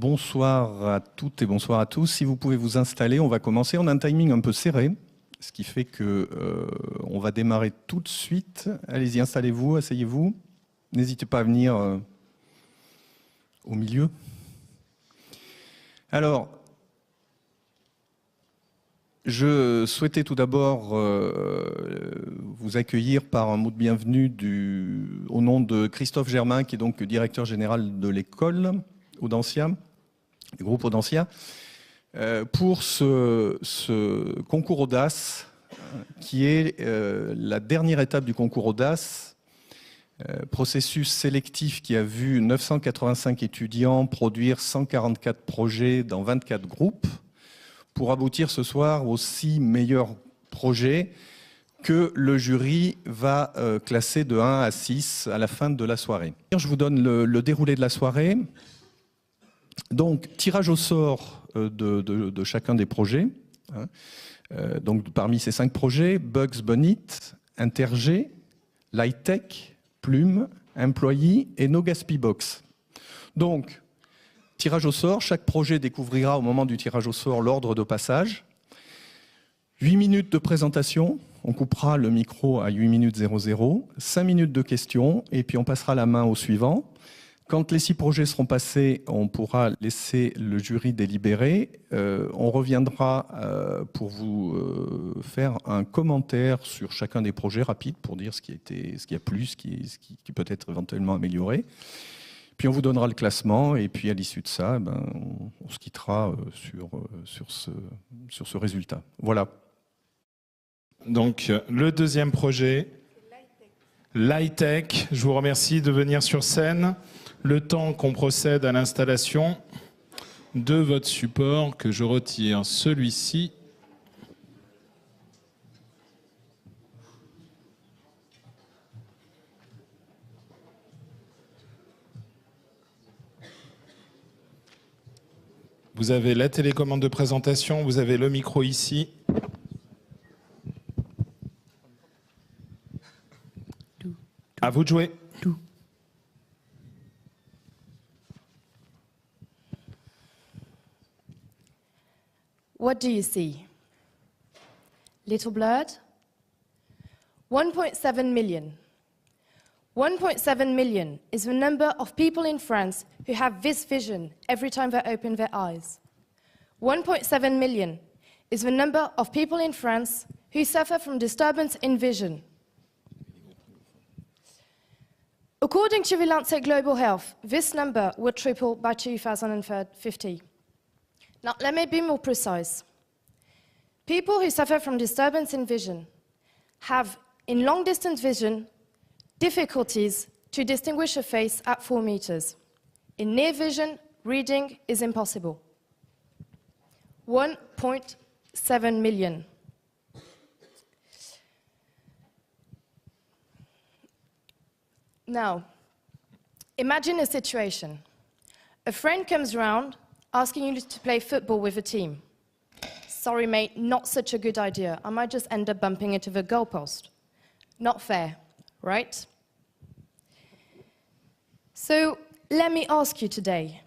bonsoir à toutes et bonsoir à tous. Si vous pouvez vous installer, on va commencer. On a un timing un peu serré, ce qui fait que on va démarrer tout de suite. Allez-y, installez-vous, asseyez-vous. N'hésitez pas à venir au milieu. Alors, je souhaitais tout d'abord vous accueillir par un mot de bienvenue au nom de Christophe Germain, qui est donc directeur général de l'école Audencia, du groupe Audencia, pour ce concours Audace, qui est la dernière étape du concours Audace, processus sélectif qui a vu 985 étudiants produire 144 projets dans 24 groupes, pour aboutir ce soir aux 6 meilleurs projets que le jury va classer de 1 à 6 à la fin de la soirée. Je vous donne le déroulé de la soirée. Donc, tirage au sort de chacun des projets. Donc, parmi ces 5 projets, Bugs Bunny, Interg, Lightech, Plume, Employee et No Gaspi Box. Donc, tirage au sort, chaque projet découvrira au moment du tirage au sort l'ordre de passage. 8 minutes de présentation, on coupera le micro à 8 minutes 00, 5 minutes de questions et puis on passera la main au suivant. Quand les 6 projets seront passés, on pourra laisser le jury délibérer. On reviendra pour vous faire un commentaire sur chacun des projets rapide pour dire ce qui a plu, ce qui peut être éventuellement amélioré. Puis on vous donnera le classement et puis à l'issue de ça, on se quittera sur ce résultat. Voilà. Donc le deuxième projet, Lightech. Je vous remercie de venir sur scène. Le temps qu'on procède à l'installation de votre support, que je retire celui-ci. Vous avez la télécommande de présentation, vous avez le micro ici. À vous de jouer. What do you see? Little blurred? 1.7 million. 1.7 million is the number of people in France who have this vision every time they open their eyes. 1.7 million is the number of people in France who suffer from disturbance in vision. According to the Lancet Global Health, this number would triple by 2050. Now, let me be more precise. People who suffer from disturbance in vision have, in long-distance vision, difficulties to distinguish a face at 4 meters. In near vision, reading is impossible. 1.7 million. Now, imagine a situation. A friend comes round asking you to play football with a team. Sorry, mate, not such a good idea. I might just end up bumping into the goalpost. Not fair, right? So, let me ask you today,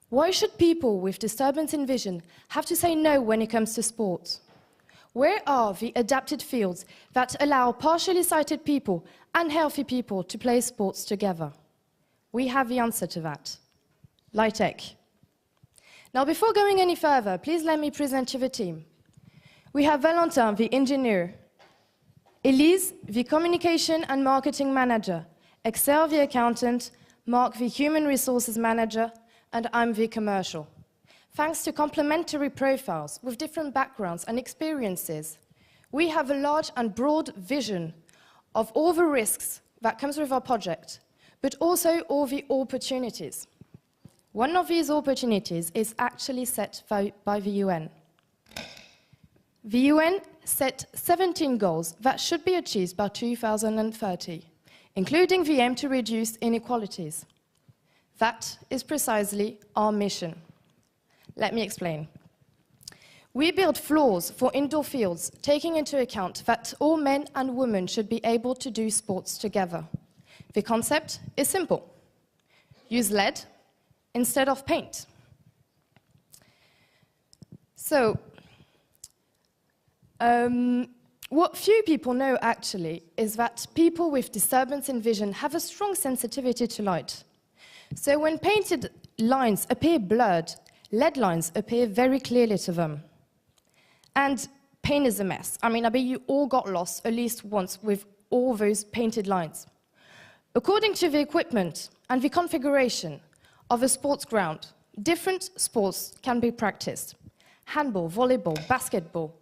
why should people with disturbance in vision have to say no when it comes to sports? Where are the adapted fields that allow partially sighted people and healthy people to play sports together? We have the answer to that. Lightech. Now, before going any further, please let me present you the team. We have Valentin, the engineer, Elise, the communication and marketing manager, Excel, the accountant, Mark, the human resources manager, and I'm the commercial. Thanks to complementary profiles with different backgrounds and experiences, we have a large and broad vision of all the risks that comes with our project, but also all the opportunities. One of these opportunities is actually set by the UN. The UN set 17 goals that should be achieved by 2030, including the aim to reduce inequalities. That is precisely our mission. Let me explain. We build floors for indoor fields, taking into account that all men and women should be able to do sports together. The concept is simple. Use lead instead of paint. So, what few people know actually is that people with disturbance in vision have a strong sensitivity to light. So when painted lines appear blurred, lead lines appear very clearly to them. And paint is a mess. I mean, I bet you all got lost at least once with all those painted lines. According to the equipment and the configuration of a sports ground, different sports can be practiced. Handball, volleyball, basketball,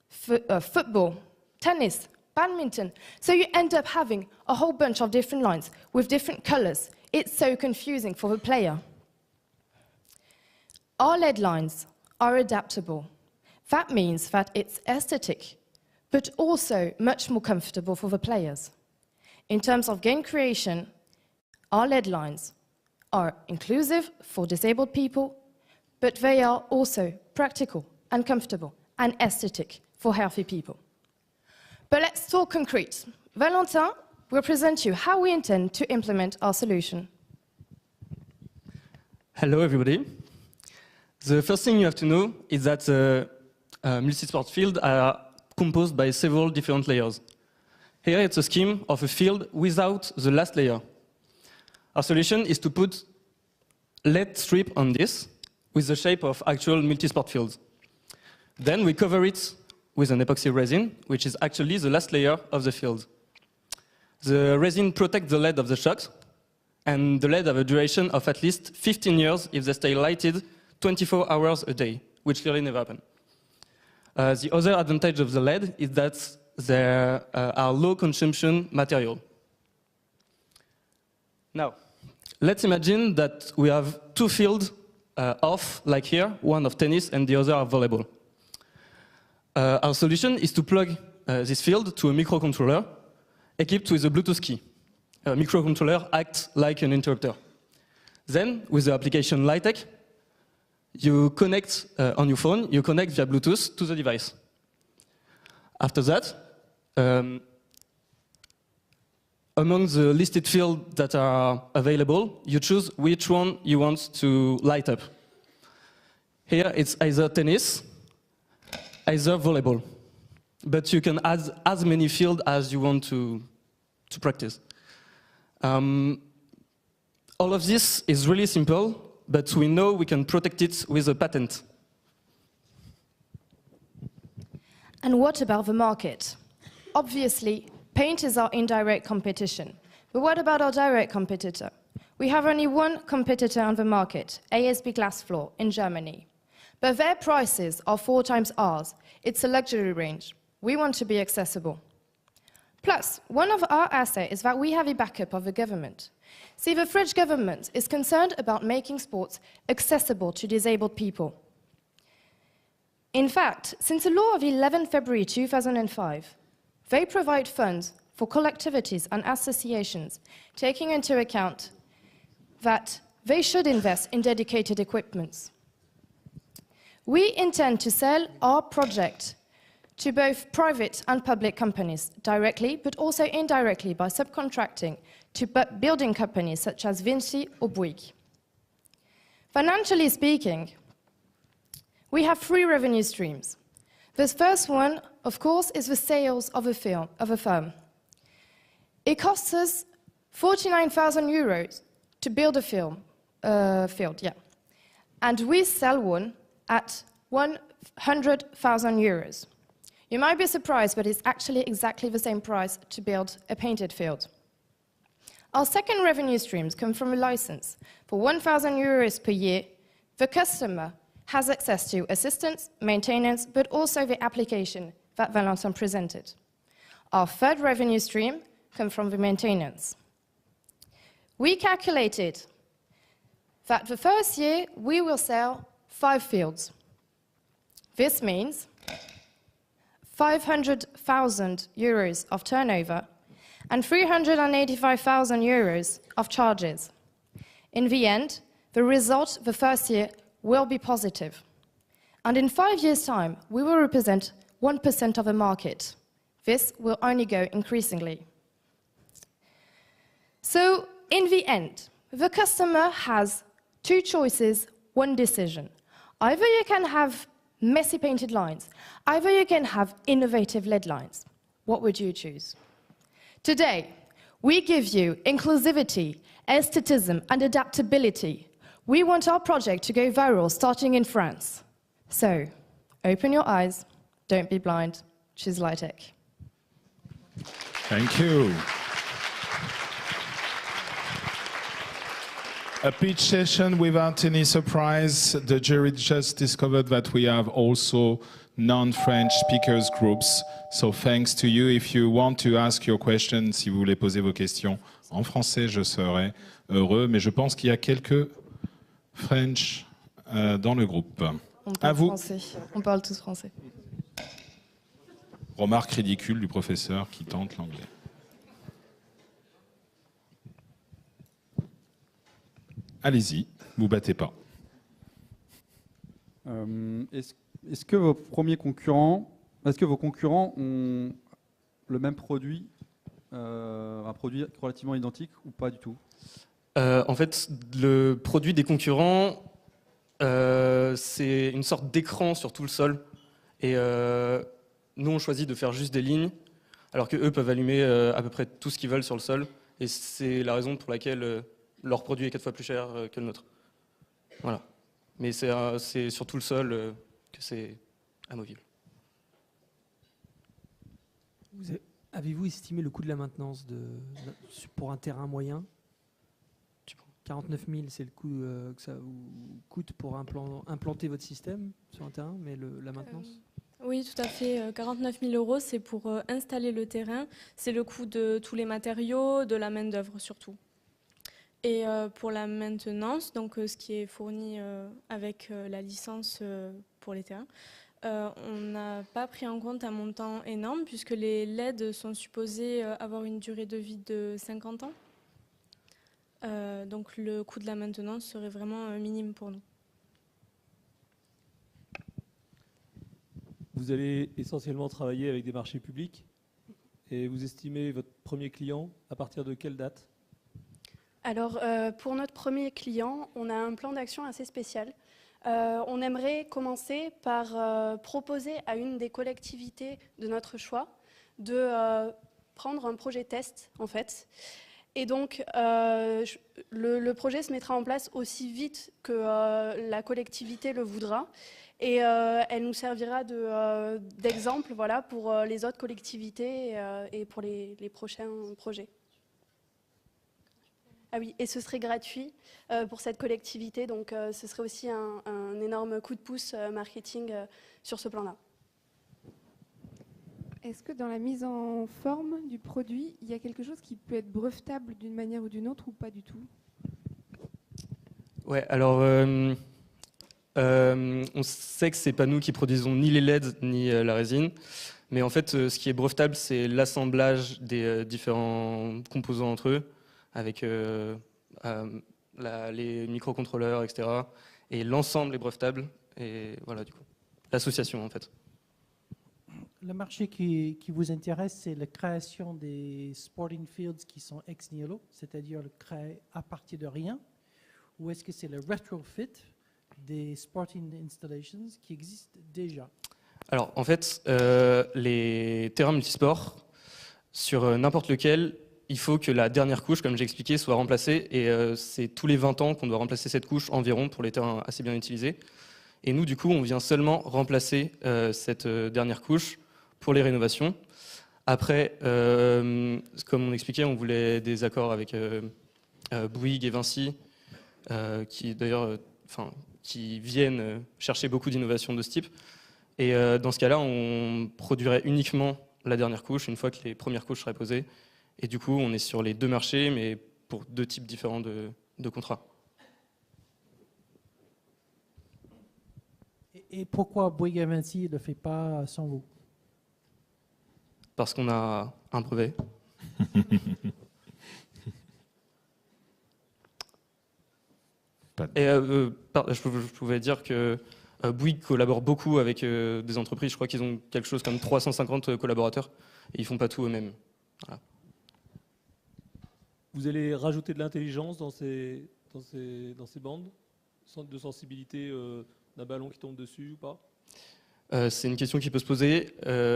football, tennis, badminton. So you end up having a whole bunch of different lines with different colors. It's so confusing for the player. Our lead lines are adaptable. That means that it's aesthetic, but also much more comfortable for the players. In terms of game creation, our lead lines are inclusive for disabled people, but they are also practical and comfortable and aesthetic for healthy people. But let's talk concrete. Valentin will present you how we intend to implement our solution. Hello, everybody. The first thing you have to know is that the multi-sport fields are composed by several different layers. Here it's a scheme of a field without the last layer. Our solution is to put LED strip on this with the shape of actual multi-sport fields. Then we cover it with an epoxy resin, which is actually the last layer of the field. The resin protects the LED of the shocks, and the LED have a duration of at least 15 years if they stay lighted 24 hours a day, which clearly never happens. The other advantage of the LED is that they are low consumption material. Now, let's imagine that we have two fields off, like here, one of tennis and the other of volleyball. Our solution is to plug this field to a microcontroller equipped with a Bluetooth key. A microcontroller acts like an interrupter. Then, with the application Lightech, you connect on your phone, you connect via Bluetooth to the device. After that, among the listed fields that are available, you choose which one you want to light up. Here it's either tennis, either volleyball. But you can add as many fields as you want to practice. All of this is really simple, but we know we can protect it with a patent. And what about the market? Obviously, paint is our indirect competition. But what about our direct competitor? We have only one competitor on the market, ASB Glassfloor in Germany. But their prices are 4 times ours. It's a luxury range. We want to be accessible. Plus, one of our assets is that we have a backup of the government. See, the French government is concerned about making sports accessible to disabled people. In fact, since the law of 11 February 2005, they provide funds for collectivities and associations, taking into account that they should invest in dedicated equipment. We intend to sell our project to both private and public companies directly, but also indirectly by subcontracting to building companies such as Vinci or Bouygues. Financially speaking, we have 3 revenue streams. The first one, of course, is the sales of a firm. It costs us 49,000 euros to build a field, and we sell one at 100,000 euros. You might be surprised, but it's actually exactly the same price to build a painted field. Our second revenue streams come from a license. For 1,000 euros per year, the customer has access to assistance, maintenance, but also the application that Valentin presented. Our third revenue stream comes from the maintenance. We calculated that the first year we will sell 5 fields. This means 500,000 euros of turnover and 385,000 euros of charges. In the end, the result the first year will be positive. And in 5 years' time, we will represent 1% of the market. This will only go increasingly. So, in the end, the customer has 2 choices, 1 decision. Either you can have messy painted lines. Either you can have innovative lead lines. What would you choose? Today, we give you inclusivity, aestheticism, and adaptability. We want our project to go viral starting in France. So, open your eyes, don't be blind, choose Lytec. Thank you. A pitch session without any surprise. The jury just discovered that we have also non-French speakers groups. So thanks to you. If you want to ask your questions, si vous voulez poser vos questions en français, je serai heureux. Mais je pense qu'il y a quelques French dans le groupe. On À parle vous. français. On parle tous français. Remarque ridicule du professeur qui tente l'anglais. Allez-y, vous battez pas. Est-ce que vos concurrents ont le même produit, un produit relativement identique ou pas du tout? En fait, le produit des concurrents, c'est une sorte d'écran sur tout le sol. Et nous, on choisit de faire juste des lignes, alors qu'eux peuvent allumer à peu près tout ce qu'ils veulent sur le sol. Et c'est la raison pour laquelle leur produit est 4 fois plus cher que le nôtre. Voilà. Mais c'est sur tout le sol que c'est amovible. Avez-vous estimé le coût de la maintenance pour un terrain moyen? 49 000, c'est le coût que ça vous coûte pour implanter votre système sur un terrain, mais la maintenance? Oui, tout à fait. 49 000 euros, c'est pour installer le terrain. C'est le coût de tous les matériaux, de la main-d'œuvre surtout. Et pour la maintenance, donc ce qui est fourni avec la licence pour les terrains, on n'a pas pris en compte un montant énorme puisque les LED sont supposés avoir une durée de vie de 50 ans. Donc le coût de la maintenance serait vraiment minime pour nous. Vous allez essentiellement travailler avec des marchés publics et vous estimez votre premier client à partir de quelle date? Alors, pour notre premier client, on a un plan d'action assez spécial. On aimerait commencer par proposer à une des collectivités de notre choix de prendre un projet test, en fait. Et donc, le projet se mettra en place aussi vite que la collectivité le voudra. Et elle nous servira d'exemple voilà, pour les autres collectivités et pour les prochains projets. Ah oui, et ce serait gratuit pour cette collectivité, donc ce serait aussi un énorme coup de pouce marketing sur ce plan-là. Est-ce que dans la mise en forme du produit, il y a quelque chose qui peut être brevetable d'une manière ou d'une autre ou pas du tout? Ouais, alors on sait que c'est pas nous qui produisons ni les LED ni la résine, mais en fait ce qui est brevetable c'est l'assemblage des différents composants entre eux, avec les microcontrôleurs, etc. Et l'ensemble est brevetable, et voilà du coup. L'association en fait. Le marché qui vous intéresse, c'est la création des sporting fields qui sont ex nihilo, c'est-à-dire le créer à partir de rien, ou est-ce que c'est le retrofit des sporting installations qui existent déjà? Alors en fait, les terrains multisports, sur n'importe lequel, il faut que la dernière couche, comme j'ai expliqué, soit remplacée, et c'est tous les 20 ans qu'on doit remplacer cette couche environ pour les terrains assez bien utilisés. Et nous, du coup, on vient seulement remplacer cette dernière couche pour les rénovations. Après, comme on expliquait, on voulait des accords avec Bouygues et Vinci, qui d'ailleurs, qui viennent chercher beaucoup d'innovations de ce type. Et dans ce cas-là, on produirait uniquement la dernière couche une fois que les premières couches seraient posées. Et du coup, on est sur les deux marchés, mais pour deux types différents de contrats. Et pourquoi Bouygues et Vinci ne le fait pas sans vous? Parce qu'on a un brevet. Et je pouvais dire que Bouygues collabore beaucoup avec des entreprises. Je crois qu'ils ont quelque chose comme 350 collaborateurs. Et ils ne font pas tout eux-mêmes. Voilà. Vous allez rajouter de l'intelligence dans ces bandes de sensibilité d'un ballon qui tombe dessus ou pas? C'est une question qui peut se poser.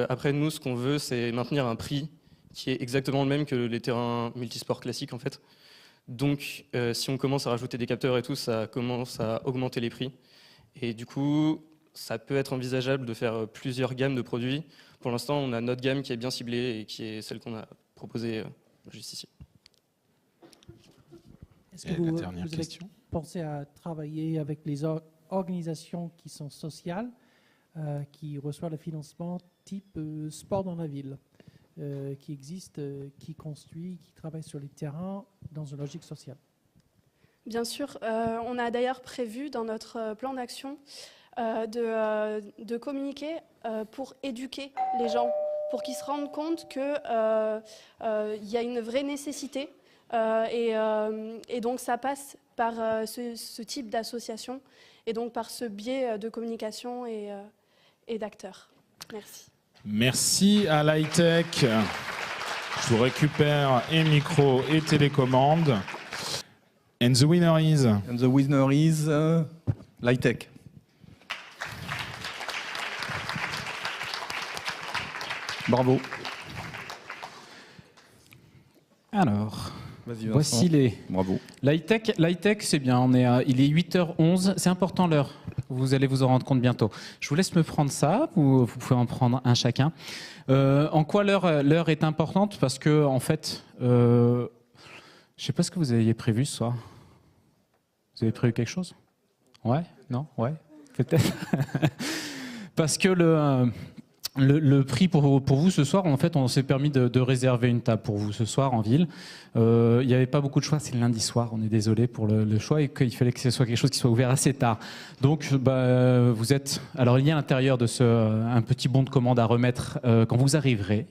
Après, nous, ce qu'on veut, c'est maintenir un prix qui est exactement le même que les terrains multisports classiques, en fait. Donc, si on commence à rajouter des capteurs et tout, ça commence à augmenter les prix. Et du coup, ça peut être envisageable de faire plusieurs gammes de produits. Pour l'instant, on a notre gamme qui est bien ciblée et qui est celle qu'on a proposée juste ici. Est-ce que vous avez pensé à travailler avec les organisations qui sont sociales, qui reçoivent le financement type sport dans la ville, qui existent, qui construit, qui travaille sur les terrains dans une logique sociale? Bien sûr, on a d'ailleurs prévu dans notre plan d'action de communiquer pour éduquer les gens, pour qu'ils se rendent compte qu'il y a une vraie nécessité. Et donc ça passe par ce type d'association et donc par ce biais de communication et d'acteurs. Merci. Merci à l'high-tech. Je vous récupère et micro et télécommande. And the winner is? And the winner is l'high-tech. Bravo. Alors, vas-y, voici les... Bravo. L'high-tech, c'est bien. Il est 8h11. C'est important l'heure. Vous allez vous en rendre compte bientôt. Je vous laisse me prendre ça. Vous pouvez en prendre un chacun. En quoi l'heure est importante? Parce que, en fait, je ne sais pas ce que vous aviez prévu ce soir. Vous avez prévu quelque chose? Ouais? Non? Ouais? Peut-être. Parce que le prix pour vous ce soir, en fait, on s'est permis de réserver une table pour vous ce soir en ville. Il n'y avait pas beaucoup de choix, c'est le lundi soir, on est désolé pour le choix, et qu'il fallait que ce soit quelque chose qui soit ouvert assez tard. Donc, vous êtes... Alors, il y a à l'intérieur de un petit bon de commande à remettre quand vous arriverez.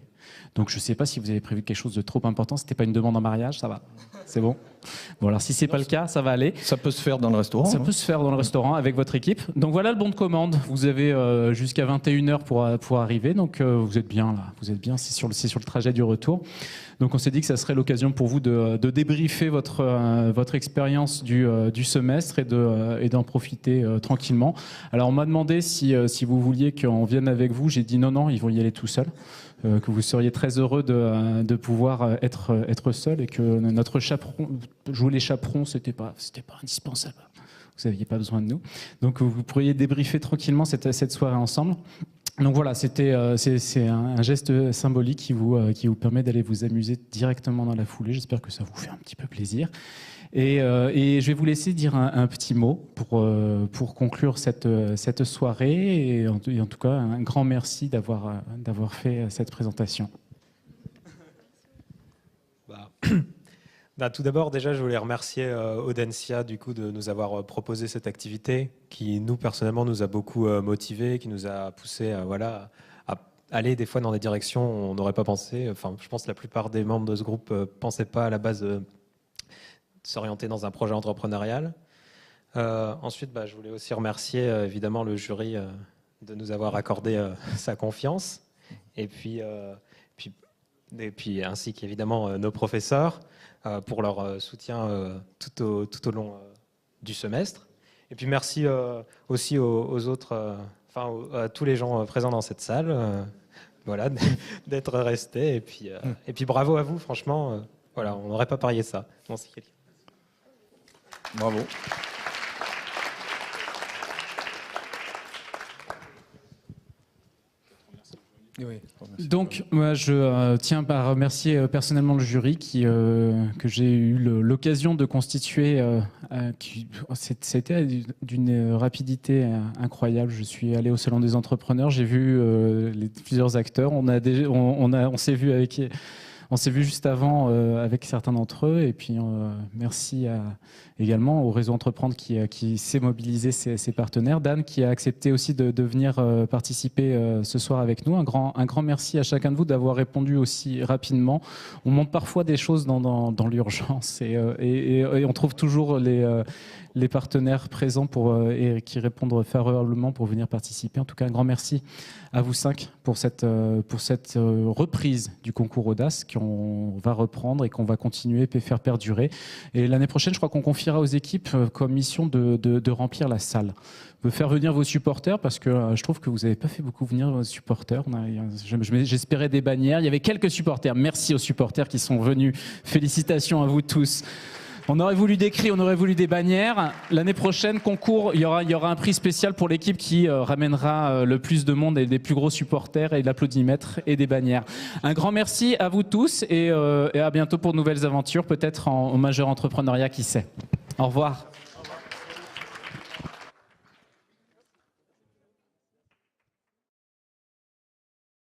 Donc, je ne sais pas si vous avez prévu quelque chose de trop important. Ce n'était pas une demande en mariage, ça va? C'est bon? Bon, alors si ce n'est pas le cas, ça va aller. Ça peut se faire dans le restaurant. Ça peut se faire dans le restaurant avec votre équipe. Donc voilà le bon de commande. Vous avez jusqu'à 21h pour arriver. Donc vous êtes bien là. Vous êtes bien, c'est sur le trajet du retour. Donc on s'est dit que ça serait l'occasion pour vous de débriefer votre expérience du semestre et d'en profiter tranquillement. Alors on m'a demandé si vous vouliez qu'on vienne avec vous. J'ai dit non, ils vont y aller tout seuls. Que vous seriez très heureux de pouvoir être seul et que notre chaperon, jouer les chaperons, c'était pas indispensable. Vous n'aviez pas besoin de nous. Donc vous pourriez débriefer tranquillement cette soirée ensemble. Donc voilà, c'est un geste symbolique qui vous permet d'aller vous amuser directement dans la foulée. J'espère que ça vous fait un petit peu plaisir. Et je vais vous laisser dire un petit mot pour conclure cette soirée. Et en tout cas, un grand merci d'avoir fait cette présentation. Tout d'abord, déjà, je voulais remercier Audencia du coup, de nous avoir proposé cette activité qui, nous, personnellement, nous a beaucoup motivés, qui nous a poussé à aller des fois dans des directions où on n'aurait pas pensé. Enfin, je pense que la plupart des membres de ce groupe ne pensaient pas à la base de s'orienter dans un projet entrepreneurial. Ensuite, je voulais aussi remercier évidemment le jury de nous avoir accordé sa confiance. Et puis ainsi qu'évidemment nos professeurs pour leur soutien tout au long du semestre. Et puis merci aussi aux autres, à tous les gens présents dans cette salle, d'être restés. Et puis bravo à vous, franchement, on n'aurait pas parié ça. Merci. Bravo. Donc, moi, je tiens à remercier personnellement le jury que j'ai eu l'occasion de constituer. C'était d'une rapidité incroyable. Je suis allé au Salon des entrepreneurs, j'ai vu plusieurs acteurs. On s'est vu avec... On s'est vu juste avant avec certains d'entre eux, et puis merci également au réseau Entreprendre qui s'est mobilisé ses partenaires. Dan qui a accepté aussi de venir participer ce soir avec nous. Un grand merci à chacun de vous d'avoir répondu aussi rapidement. On monte parfois des choses dans l'urgence et on trouve toujours les partenaires présents et qui répondent favorablement pour venir participer. En tout cas, un grand merci à vous 5 pour cette reprise du concours Audace qu'on va reprendre et qu'on va continuer et faire perdurer. Et l'année prochaine, je crois qu'on confiera aux équipes comme mission de remplir la salle. De faire venir vos supporters, parce que je trouve que vous n'avez pas fait beaucoup venir vos supporters. J'espérais des bannières. Il y avait quelques supporters. Merci aux supporters qui sont venus. Félicitations à vous tous. On aurait voulu des cris, on aurait voulu des bannières. L'année prochaine, concours, il y aura un prix spécial pour l'équipe qui ramènera le plus de monde et des plus gros supporters et de l'applaudimètre et des bannières. Un grand merci à vous tous et à bientôt pour de nouvelles aventures, peut-être en majeur entrepreneuriat, qui sait. Au revoir.